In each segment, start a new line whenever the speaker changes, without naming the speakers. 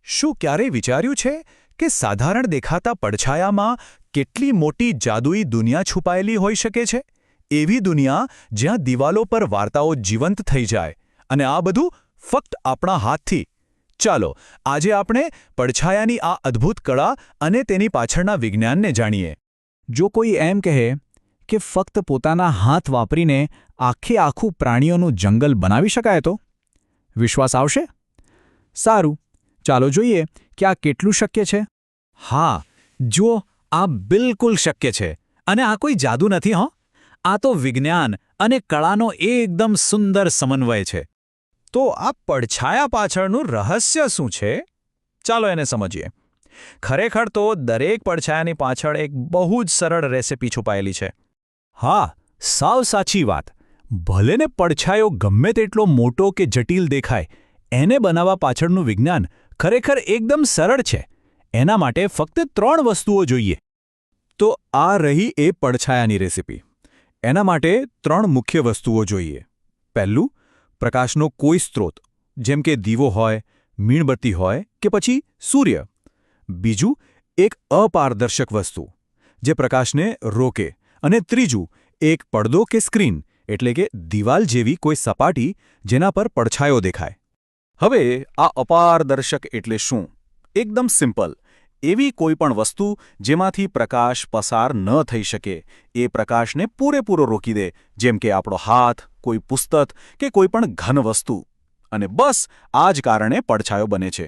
શું ક્યારેય વિચાર્યું છે કે સાધારણ દેખાતા પડછાયામાં કેટલી મોટી જાદુઈ દુનિયા છુપાયેલી હોઈ શકે છે? એવી દુનિયા જ્યાં દિવાલો પર વાર્તાઓ જીવંત થઈ જાય, અને આ બધું ફક્ત આપણા હાથથી. ચાલો, આજે આપણે પડછાયાની આ અદ્ભુત કળા અને તેની પાછળના વિજ્ઞાનને જાણીએ.
જો કોઈ એમ કહે કે ફક્ત પોતાના હાથ વાપરીને આખું પ્રાણીઓનું જંગલ બનાવી શકાય તો વિશ્વાસ આવશે? સારું, ચાલો જોઈએ કે આ કેટલું શક્ય છે.
હા, જુઓ, આ બિલકુલ શક્ય છે. અને આ કોઈ જાદુ નથી, હો. આ તો વિજ્ઞાન અને કળાનો એકદમ સુંદર સમન્વય છે. તો આ પડછાયા પાછળનું રહસ્ય શું છે? ચાલો એને સમજીએ. ખરેખર તો દરેક પડછાયાની પાછળ એક બહુ જ સરળ રેસિપી છુપાયેલી છે. હા, સાવ સાચી વાત. ભલે ને પડછાયો ગમે તેટલો મોટો કે જટિલ દેખાય, એને બનાવવા પાછળનું વિજ્ઞાન ખરેખર એકદમ સરળ છે. એના માટે ફક્ત 3 વસ્તુઓ જોઈએ. તો આ રહી એ પડછાયાની રેસિપી. એના માટે 3 મુખ્ય વસ્તુઓ જોઈએ. પહેલું, પ્રકાશનો કોઈ સ્ત્રોત, જેમ કે દીવો હોય, મીણબત્તી હોય કે પછી સૂર્ય. બીજું, એક અપારદર્શક વસ્તુ, જે પ્રકાશને રોકે. અને ત્રીજું, એક પડદો કે સ્ક્રીન, એટલે કે દિવાલ જેવી કોઈ સપાટી જેના પર પડછાયો દેખાય. હવે આ અપારદર્શક એટલે શું? એકદમ સિમ્પલ. એવી કોઈ પણ વસ્તુ જેમાંથી પ્રકાશ પસાર ન થઈ શકે, એ પ્રકાશને પૂરેપૂરો રોકી દે, જેમ કે આપણો હાથ, કોઈ પુસ્તક કે કોઈ પણ ઘન વસ્તુ. અને બસ આ જ કારણે પડછાયો બને છે.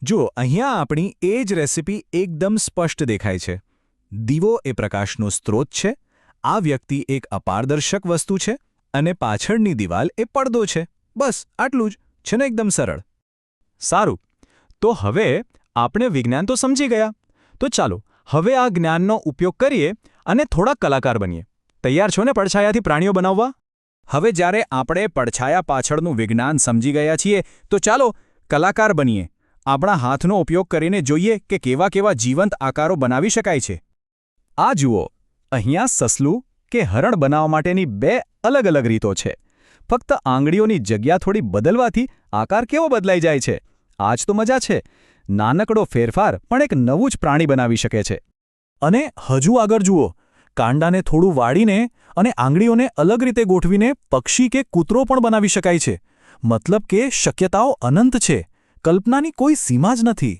જો અહીંયા આપણી એ જ રેસિપી એકદમ સ્પષ્ટ દેખાય છે. દીવો એ પ્રકાશનો સ્ત્રોત છે, આ વ્યક્તિ એક અપારદર્શક વસ્તુ છે, અને પાછળની દિવાલ એ પડદો છે. બસ આટલું જ છે ને, એકદમ સરળ. સારું, તો હવે આપણે વિજ્ઞાન તો સમજી ગયા. તો ચાલો હવે આ જ્ઞાનનો ઉપયોગ કરીએ અને થોડા કલાકાર બનીએ. તૈયાર છો ને પડછાયાથી પ્રાણીઓ બનાવવા? હવે જ્યારે આપણે પડછાયા પાછળનું વિજ્ઞાન સમજી ગયા છીએ, તો ચાલો કલાકાર બનીએ. આપણા હાથનો ઉપયોગ કરીને જોઈએ કે કેવા કેવા જીવંત આકારો બનાવી શકાય છે. આ જુઓ, અહીંયા સસલું કે હરણ બનાવવા માટેની 2 અલગ અલગ રીતો છે. ફક્ત આંગળીઓની જગ્યા થોડી બદલવાથી આકાર કેવો બદલાઈ જાય છે. આ જ તો મજા છે. નાનકડો ફેરફાર પણ એક નવું જ પ્રાણી બનાવી શકે છે. અને હજુ આગળ જુઓ, કાંડાને થોડું વાળીને અને આંગળીઓને અલગ રીતે ગોઠવીને પક્ષી કે કૂતરો પણ બનાવી શકાય છે. મતલબ કે શક્યતાઓ અનંત છે. કલ્પનાની કોઈ સીમા જ નથી.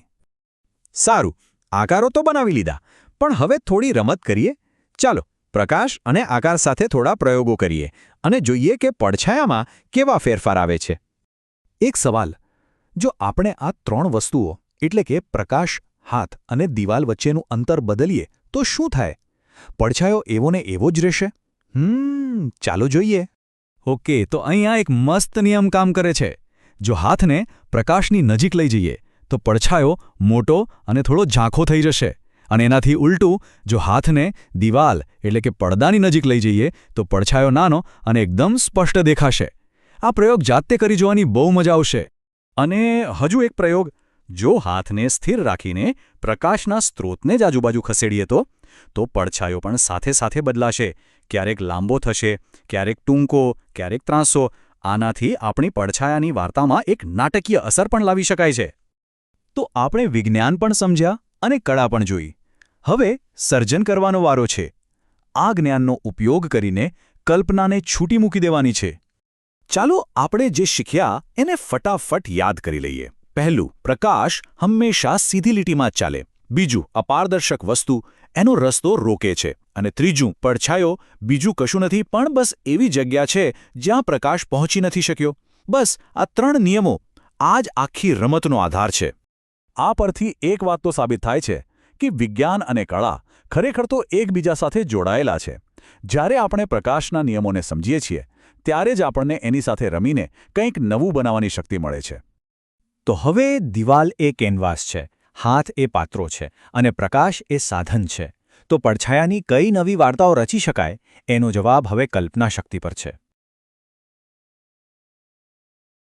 સારું, આકારો તો બનાવી લીધા, પણ હવે થોડી રમત કરીએ. ચાલો પ્રકાશ અને આકાર સાથે થોડા પ્રયોગો કરીએ અને જોઈએ કે પડછાયામાં કેવા ફેરફાર આવે છે. એક સવાલ, જો આપણે આ 3 વસ્તુઓ એટલે કે પ્રકાશ, હાથ અને દિવાલ વચ્ચેનું અંતર બદલીએ તો શું થાય? પડછાયો એવો ને એવો જ રહેશે? ચાલો જોઈએ. ઓકે, તો અહીંયા એક મસ્ત નિયમ કામ કરે છે. જો હાથને પ્રકાશની નજીક લઈ જઈએ તો પડછાયો મોટો અને થોડો ઝાંખો થઈ જશે. અને એનાથી ઉલટું, જો હાથને દિવાલ એટલે કે પડદાની નજીક લઈ જઈએ તો પડછાયો નાનો અને એકદમ સ્પષ્ટ દેખાશે. આ પ્રયોગ જાતે કરી જોવાની બહુ મજા આવશે. અને હજુ એક પ્રયોગ, જો હાથને સ્થિર રાખીને પ્રકાશના સ્ત્રોતને જ આજુબાજુ ખસેડીએ તો પડછાયો પણ સાથે સાથે બદલાશે. ક્યારેક લાંબો થશે, ક્યારેક ટૂંકો, ક્યારેક ત્રાંસો. આનાથી આપણી પડછાયાની વાર્તામાં એક નાટકીય અસર પણ લાવી શકાય છે. તો આપણે વિજ્ઞાન પણ સમજ્યા અને કળા પણ જોઈ. હવે સર્જન કરવાનો વારો છે. આ જ્ઞાનનો ઉપયોગ કરીને કલ્પનાને છૂટી મૂકી દેવાની છે. ચાલો આપણે જે શીખ્યા એને ફટાફટ યાદ કરી લઈએ. પહેલું, પ્રકાશ હંમેશા સીધી લીટીમાં જ ચાલે. બીજું, અપારદર્શક વસ્તુ એનો રસ્તો રોકે છે. અને ત્રીજું, પડછાયો બીજું કશું નથી પણ બસ એવી જગ્યા છે જ્યાં પ્રકાશ પહોંચી નથી શક્યો. બસ આ 3 નિયમો, આ જ આખી રમતનો આધાર છે. આ પરથી એક વાત તો સાબિત થાય છે કે વિજ્ઞાન અને કળા ખરેખર તો એકબીજા સાથે જોડાયેલા છે. જ્યારે આપણે પ્રકાશના નિયમોને સમજીએ છીએ, ત્યારે જ આપણને એની સાથે રમીને કંઈક નવું બનાવવાની શક્તિ મળે છે. તો હવે દિવાલ એ કેનવાસ છે, હાથ એ પાત્રો છે અને પ્રકાશ એ સાધન છે. તો પડછાયાની કઈ નવી વાર્તાઓ રચી શકાય, એનો જવાબ હવે કલ્પના શક્તિ પર છે.